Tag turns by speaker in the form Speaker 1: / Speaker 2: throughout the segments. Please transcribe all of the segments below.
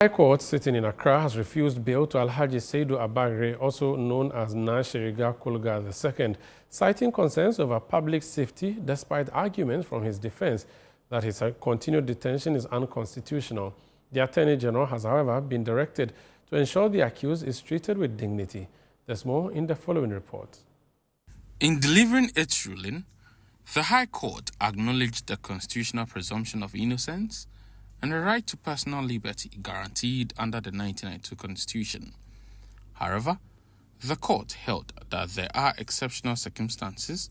Speaker 1: High Court sitting in Accra has refused bail to Alhaji Abagre, also known as Nashiriga Kulga II, citing concerns over public safety despite arguments from his defense that his continued detention is unconstitutional. The Attorney General has, however, been directed to ensure the accused is treated with dignity. There's more in the following report.
Speaker 2: In delivering its ruling, the High Court acknowledged the constitutional presumption of innocence and the right to personal liberty guaranteed under the 1992 Constitution. However, the court held that there are exceptional circumstances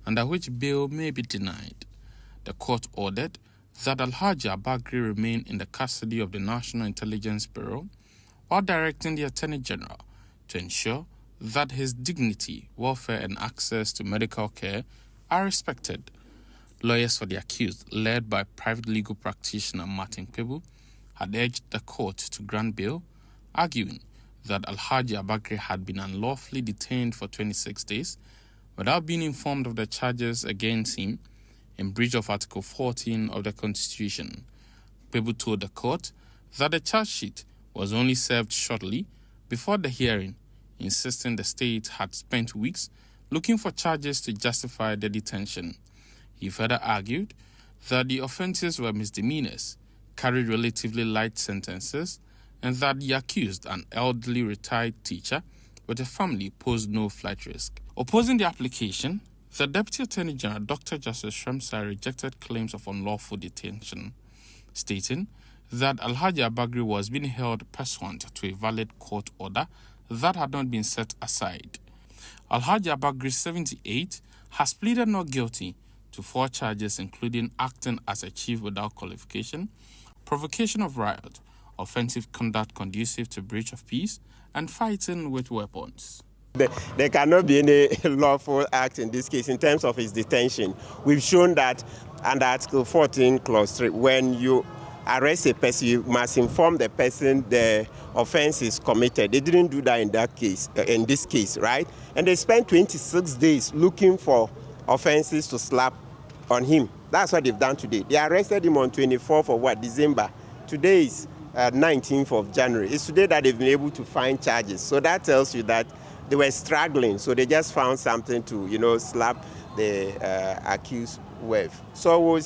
Speaker 2: under which bail may be denied. The court ordered that Alhaji Abagre remain in the custody of the National Intelligence Bureau while directing the Attorney General to ensure that his dignity, welfare and access to medical care are respected. Lawyers for the accused, led by private legal practitioner Martin Kpebu, had urged the court to grant bail, arguing that Alhaji Abagre had been unlawfully detained for 26 days without being informed of the charges against him in breach of Article 14 of the Constitution. Kpebu told the court that the charge sheet was only served shortly before the hearing, insisting the state had spent weeks looking for charges to justify the detention. He further argued that the offences were misdemeanors, carried relatively light sentences, and that the accused, an elderly retired teacher with a family, posed no flight risk. Opposing the application, the Deputy Attorney General, Dr. Justice Shremsai, rejected claims of unlawful detention, stating that Alhaji Abagre was being held pursuant to a valid court order that had not been set aside. Alhaji Abagre, 78, has pleaded not guilty to 4 charges, including acting as a chief without qualification, provocation of riot, offensive conduct conducive to breach of peace, and fighting with weapons.
Speaker 3: There cannot be any lawful act in this case in terms of his detention. We've shown that under Article 14, Clause 3, when you arrest a person, you must inform the person the offense is committed. They didn't do that in this case, right? And they spent 26 days looking for offenses to slap on him. That's what they've done today. They arrested him on 24th of December. Today is 19th of January. It's today that they've been able to find charges. So that tells you that they were struggling. So they just found something to, slap the accused with. So we'll